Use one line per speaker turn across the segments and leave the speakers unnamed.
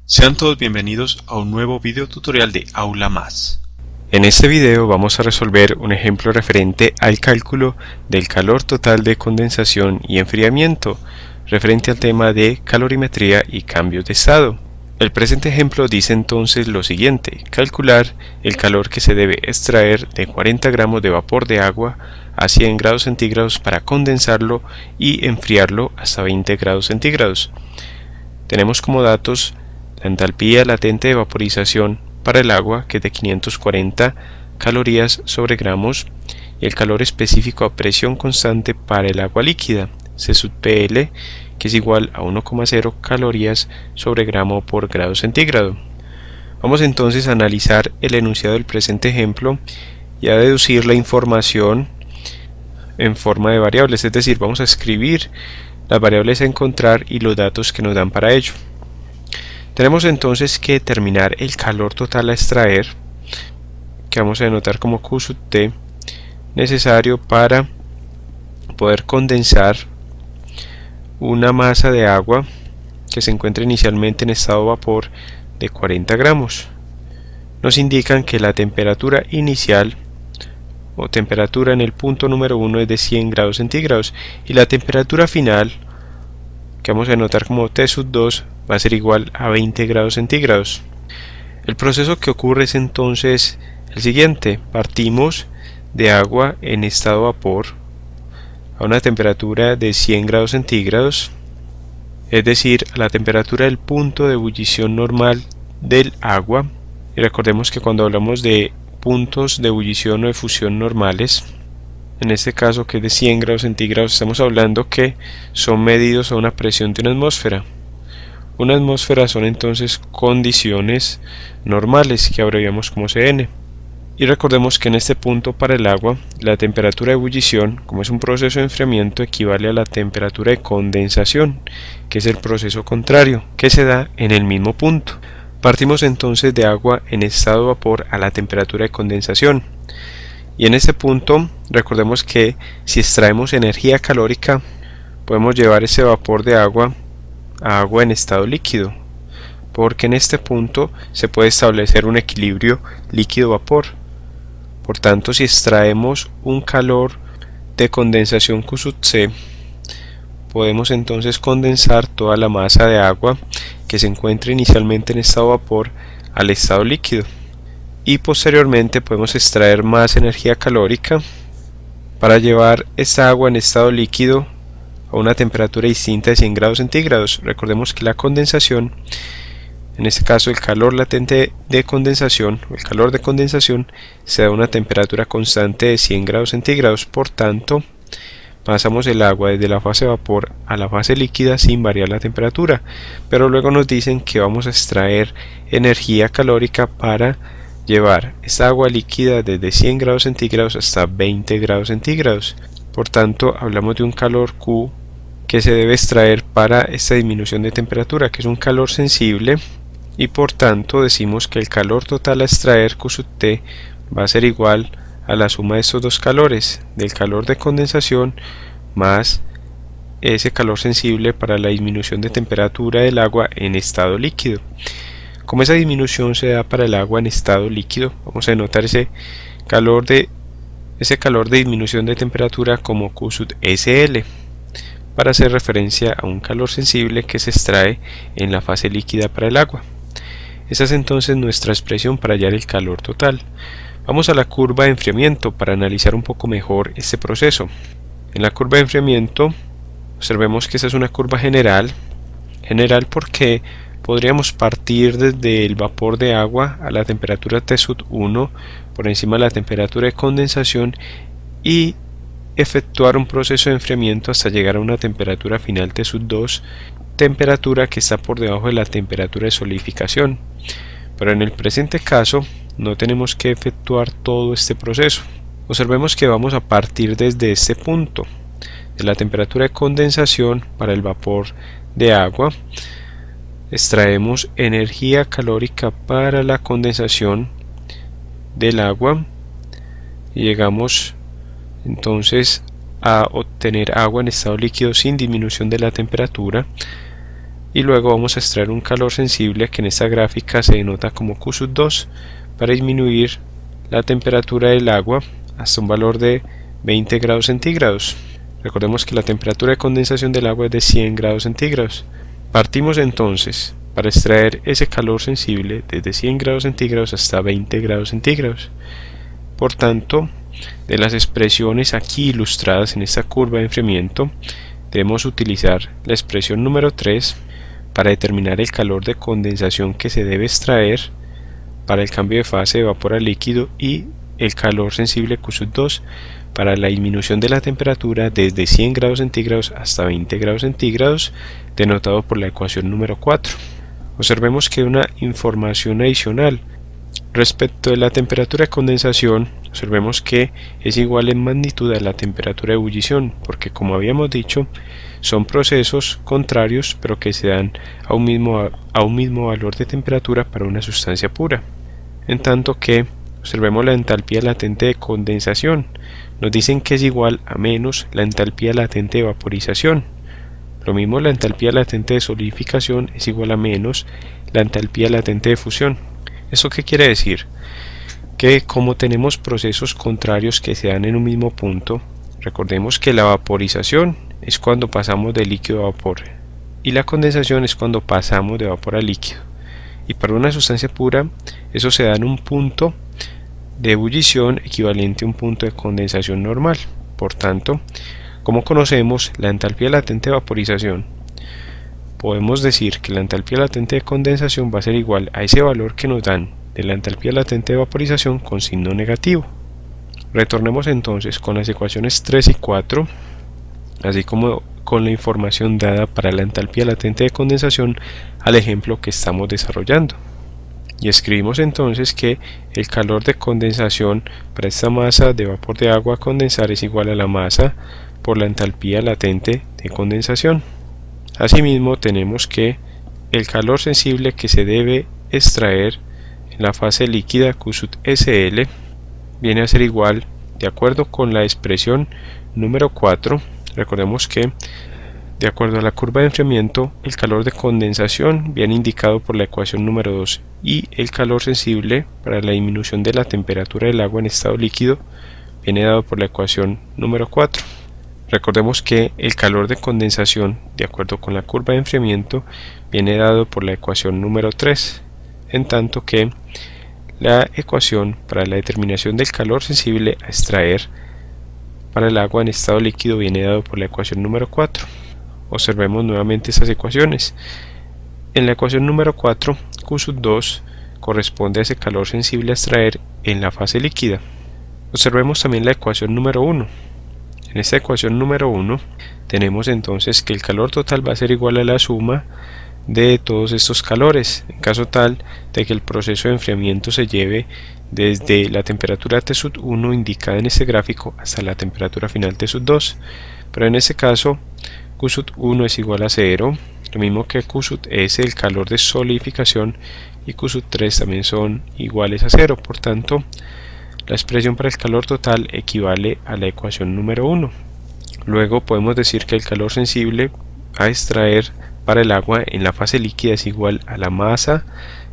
Sean todos bienvenidos a un nuevo video tutorial de Aula Más. En este video vamos a resolver un ejemplo referente al cálculo del calor total de condensación y enfriamiento, referente al tema de calorimetría y cambios de estado. El presente ejemplo dice entonces lo siguiente: calcular el calor que se debe extraer de 40 gramos de vapor de agua a 100 grados centígrados para condensarlo y enfriarlo hasta 20 grados centígrados. Tenemos como datos la entalpía latente de vaporización para el agua, que es de 540 calorías sobre gramos, y el calor específico a presión constante para el agua líquida, C sub PL, que es igual a 1,0 calorías sobre gramo por grado centígrado. Vamos entonces a analizar el enunciado del presente ejemplo y a deducir la información en forma de variables, es decir, vamos a escribir las variables a encontrar y los datos que nos dan para ello. Tenemos entonces que determinar el calor total a extraer, que vamos a denotar como Q sub T, necesario para poder condensar una masa de agua que se encuentra inicialmente en estado vapor de 40 gramos. Nos indican que la temperatura inicial o temperatura en el punto número 1 es de 100 grados centígrados y la temperatura final, que vamos a denotar como T sub 2, va a ser igual a 20 grados centígrados. El proceso que ocurre es entonces el siguiente: partimos de agua en estado vapor a una temperatura de 100 grados centígrados, es decir, a la temperatura del punto de ebullición normal del agua. Y recordemos que cuando hablamos de puntos de ebullición o de fusión normales, en este caso que es de 100 grados centígrados, estamos hablando que son medidos a una presión de una atmósfera. Una atmósfera son entonces condiciones normales, que abreviamos como CN. Y recordemos que en este punto para el agua, la temperatura de ebullición, como es un proceso de enfriamiento, equivale a la temperatura de condensación, que es el proceso contrario, que se da en el mismo punto. Partimos entonces de agua en estado vapor a la temperatura de condensación. Y en este punto, recordemos que si extraemos energía calórica, podemos llevar ese vapor de agua a agua en estado líquido, porque en este punto se puede establecer un equilibrio líquido-vapor. Por tanto, si extraemos un calor de condensación Q sub C, podemos entonces condensar toda la masa de agua que se encuentra inicialmente en estado vapor al estado líquido, y posteriormente podemos extraer más energía calórica para llevar esta agua en estado líquido a una temperatura distinta de 100 grados centígrados. Recordemos que la condensación, en este caso el calor latente de condensación, o el calor de condensación, se da a una temperatura constante de 100 grados centígrados. Por tanto, pasamos el agua desde la fase vapor a la fase líquida sin variar la temperatura, pero luego nos dicen que vamos a extraer energía calórica para llevar esta agua líquida desde 100 grados centígrados hasta 20 grados centígrados. Por tanto, hablamos de un calor Q que se debe extraer para esta disminución de temperatura, que es un calor sensible, y por tanto decimos que el calor total a extraer Q sub T va a ser igual a la suma de estos dos calores, del calor de condensación más ese calor sensible para la disminución de temperatura del agua en estado líquido. Como esa disminución se da para el agua en estado líquido, vamos a denotar ese calor de disminución de temperatura como Q sub SL, para hacer referencia a un calor sensible que se extrae en la fase líquida para el agua. Esa es entonces nuestra expresión para hallar el calor total. Vamos a la curva de enfriamiento para analizar un poco mejor este proceso. En la curva de enfriamiento, observemos que esta es una curva general porque podríamos partir desde el vapor de agua a la temperatura T sub 1 por encima de la temperatura de condensación y efectuar un proceso de enfriamiento hasta llegar a una temperatura final T sub 2, temperatura que está por debajo de la temperatura de solidificación. Pero en el presente caso no tenemos que efectuar todo este proceso. Observemos que vamos a partir desde este punto, de la temperatura de condensación para el vapor de agua, extraemos energía calórica para la condensación del agua y llegamos entonces a obtener agua en estado líquido sin disminución de la temperatura, y luego vamos a extraer un calor sensible que en esta gráfica se denota como Q2 para disminuir la temperatura del agua hasta un valor de 20 grados centígrados. Recordemos que la temperatura de condensación del agua es de 100 grados centígrados. Partimos entonces para extraer ese calor sensible desde 100 grados centígrados hasta 20 grados centígrados. Por tanto, de las expresiones aquí ilustradas en esta curva de enfriamiento, debemos utilizar la expresión número 3 para determinar el calor de condensación que se debe extraer para el cambio de fase de vapor a líquido y el calor sensible Q2 para la disminución de la temperatura desde 100 grados centígrados hasta 20 grados centígrados, denotado por la ecuación número 4. Observemos que hay una información adicional respecto de la temperatura de condensación. Observemos que es igual en magnitud a la temperatura de ebullición, porque como habíamos dicho, son procesos contrarios pero que se dan a un mismo valor de temperatura para una sustancia pura. En tanto que observemos la entalpía latente de condensación, nos dicen que es igual a menos la entalpía latente de vaporización. Lo mismo, la entalpía latente de solidificación es igual a menos la entalpía latente de fusión. ¿Eso qué quiere decir? Que como tenemos procesos contrarios que se dan en un mismo punto, recordemos que la vaporización es cuando pasamos de líquido a vapor y la condensación es cuando pasamos de vapor a líquido. Y para una sustancia pura, eso se da en un punto de ebullición equivalente a un punto de condensación normal. Por tanto, como conocemos la entalpía latente de vaporización, podemos decir que la entalpía latente de condensación va a ser igual a ese valor que nos dan de la entalpía latente de vaporización con signo negativo. Retornemos entonces con las ecuaciones 3 y 4, así como con la información dada para la entalpía latente de condensación al ejemplo que estamos desarrollando. Y escribimos entonces que el calor de condensación para esta masa de vapor de agua a condensar es igual a la masa por la entalpía latente de condensación. Asimismo, tenemos que el calor sensible que se debe extraer en la fase líquida Q(SL) viene a ser igual, de acuerdo con la expresión número 4. Recordemos que de acuerdo a la curva de enfriamiento, el calor de condensación viene indicado por la ecuación número 2 y el calor sensible para la disminución de la temperatura del agua en estado líquido viene dado por la ecuación número 4. Recordemos que el calor de condensación, de acuerdo con la curva de enfriamiento, viene dado por la ecuación número 3, en tanto que la ecuación para la determinación del calor sensible a extraer para el agua en estado líquido viene dado por la ecuación número 4. Observemos nuevamente esas ecuaciones. En la ecuación número 4, Q2 corresponde a ese calor sensible a extraer en la fase líquida. Observemos también la ecuación número 1. En esta ecuación número 1 tenemos entonces que el calor total va a ser igual a la suma de todos estos calores, en caso tal de que el proceso de enfriamiento se lleve desde la temperatura T(1) indicada en este gráfico hasta la temperatura final T(2), pero en este caso Q(1) es igual a 0, lo mismo que Q(S), el calor de solidificación, y Q(3) también son iguales a 0, por tanto la expresión para el calor total equivale a la ecuación número 1. Luego podemos decir que el calor sensible a extraer para el agua en la fase líquida es igual a la masa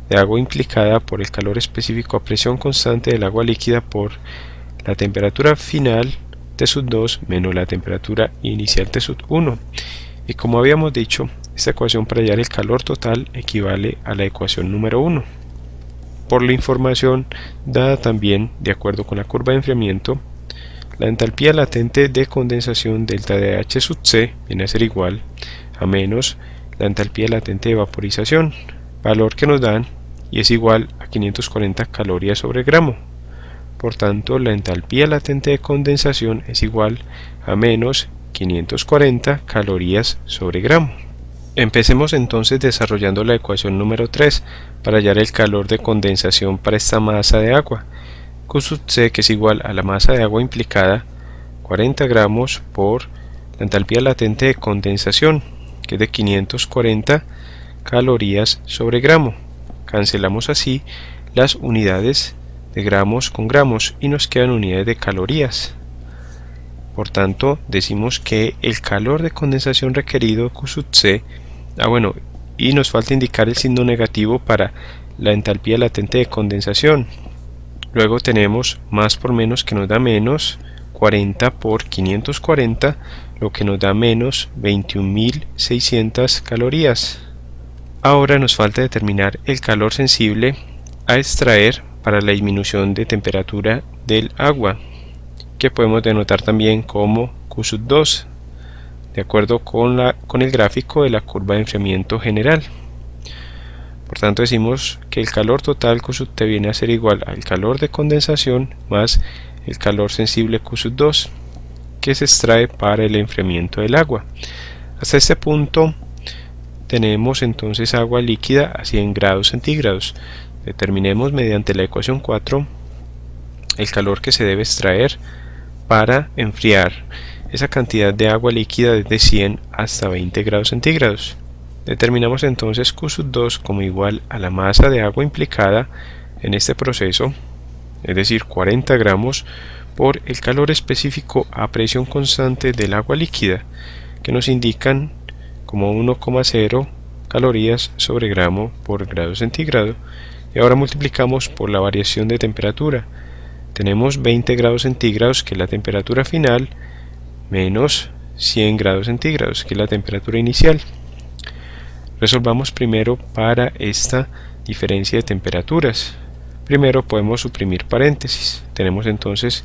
de agua implicada por el calor específico a presión constante del agua líquida por la temperatura final T(2) menos la temperatura inicial T(1). Y como habíamos dicho, esta ecuación para hallar el calor total equivale a la ecuación número 1. Por la información dada también de acuerdo con la curva de enfriamiento, la entalpía latente de condensación delta de H(C) viene a ser igual a menos la entalpía latente de vaporización, valor que nos dan y es igual a 540 calorías sobre gramo. Por tanto, la entalpía latente de condensación es igual a menos 540 calorías sobre gramo. Empecemos entonces desarrollando la ecuación número 3 para hallar el calor de condensación para esta masa de agua. Q(C), que es igual a la masa de agua implicada, 40 gramos por la entalpía latente de condensación, que es de 540 calorías sobre gramo. Cancelamos así las unidades de gramos con gramos y nos quedan unidades de calorías. Por tanto, decimos que el calor de condensación requerido Q sub C, y nos falta indicar el signo negativo para la entalpía latente de condensación. Luego tenemos más por menos que nos da menos 40 por 540, lo que nos da menos 21.600 calorías. Ahora nos falta determinar el calor sensible a extraer para la disminución de temperatura del agua, que podemos denotar también como Q sub 2, de acuerdo con el gráfico de la curva de enfriamiento general. Por tanto, decimos que el calor total Q sub T viene a ser igual al calor de condensación más el calor sensible Q sub 2, que se extrae para el enfriamiento del agua. Hasta este punto tenemos entonces agua líquida a 100 grados centígrados. Determinemos mediante la ecuación 4 el calor que se debe extraer para enfriar esa cantidad de agua líquida desde 100 hasta 20 grados centígrados. Determinamos entonces Q sub 2 como igual a la masa de agua implicada en este proceso, es decir, 40 gramos por el calor específico a presión constante del agua líquida, que nos indican como 1,0 calorías sobre gramo por grado centígrado. Y ahora multiplicamos por la variación de temperatura. Tenemos 20 grados centígrados, que es la temperatura final, menos 100 grados centígrados, que es la temperatura inicial. Resolvamos primero para esta diferencia de temperaturas. Primero podemos suprimir paréntesis. Tenemos entonces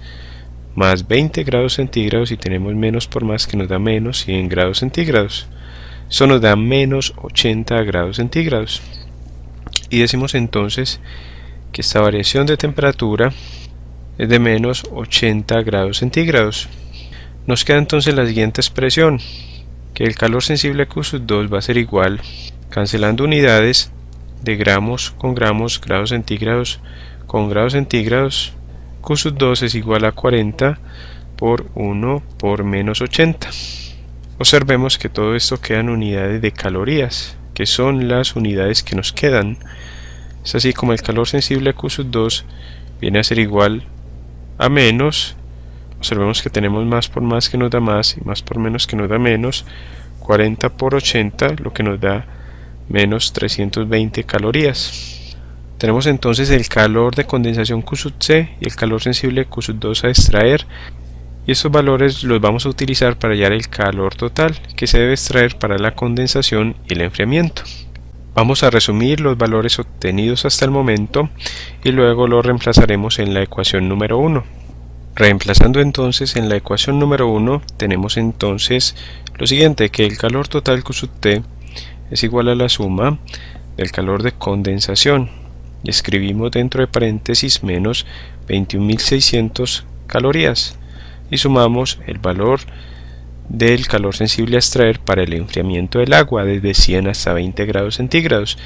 más 20 grados centígrados y tenemos menos por más, que nos da menos 100 grados centígrados. Eso nos da menos 80 grados centígrados. Y decimos entonces que esta variación de temperatura es de menos 80 grados centígrados. Nos queda entonces la siguiente expresión, que el calor sensible Q sub 2 va a ser igual, cancelando unidades de gramos con gramos, grados centígrados con grados centígrados. Q sub 2 es igual a 40 por 1 por menos 80. Observemos que todo esto queda en unidades de calorías, que son las unidades que nos quedan. Es así como el calor sensible Q sub 2 viene a ser igual a menos, observemos que tenemos más por más, que nos da más, y más por menos, que nos da menos 40 por 80, lo que nos da menos 320 calorías. Tenemos entonces el calor de condensación Q sub C y el calor sensible Q sub 2 a extraer, y estos valores los vamos a utilizar para hallar el calor total que se debe extraer para la condensación y el enfriamiento. Vamos a resumir los valores obtenidos hasta el momento y luego los reemplazaremos en la ecuación número 1. Reemplazando entonces en la ecuación número 1 tenemos entonces lo siguiente, que el calor total Q sub T es igual a la suma del calor de condensación, y escribimos dentro de paréntesis menos 21.600 calorías y sumamos el valor del calor sensible a extraer para el enfriamiento del agua desde 100 hasta 20 grados centígrados,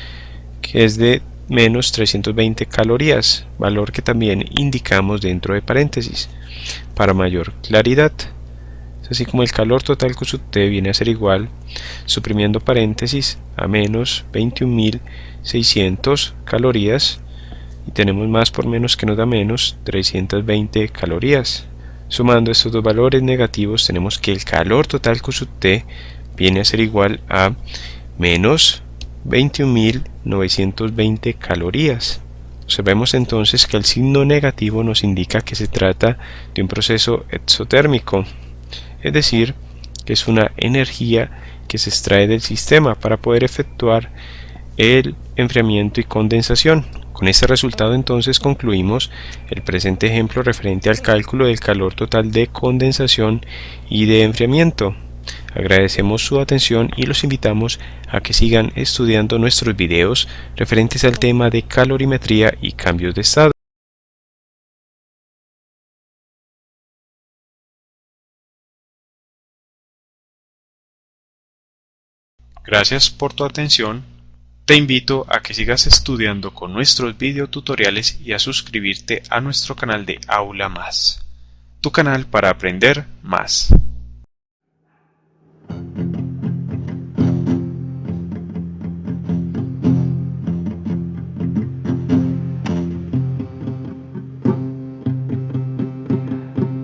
que es de menos 320 calorías, valor que también indicamos dentro de paréntesis para mayor claridad. Es así como el calor total Q sub T viene a ser igual, suprimiendo paréntesis, a menos 21.600 calorías, y tenemos más por menos, que nos da menos 320 calorías. Sumando estos dos valores negativos tenemos que el calor total Q sub T viene a ser igual a menos 21.920 calorías. Observemos entonces que el signo negativo nos indica que se trata de un proceso exotérmico, es decir, que es una energía que se extrae del sistema para poder efectuar el enfriamiento y condensación. Con este resultado entonces concluimos el presente ejemplo referente al cálculo del calor total de condensación y de enfriamiento. Agradecemos su atención y los invitamos a que sigan estudiando nuestros videos referentes al tema de calorimetría y cambios de estado. Gracias por tu atención. Te invito a que sigas estudiando con nuestros videotutoriales y a suscribirte a nuestro canal de Aula Más, tu canal para aprender más.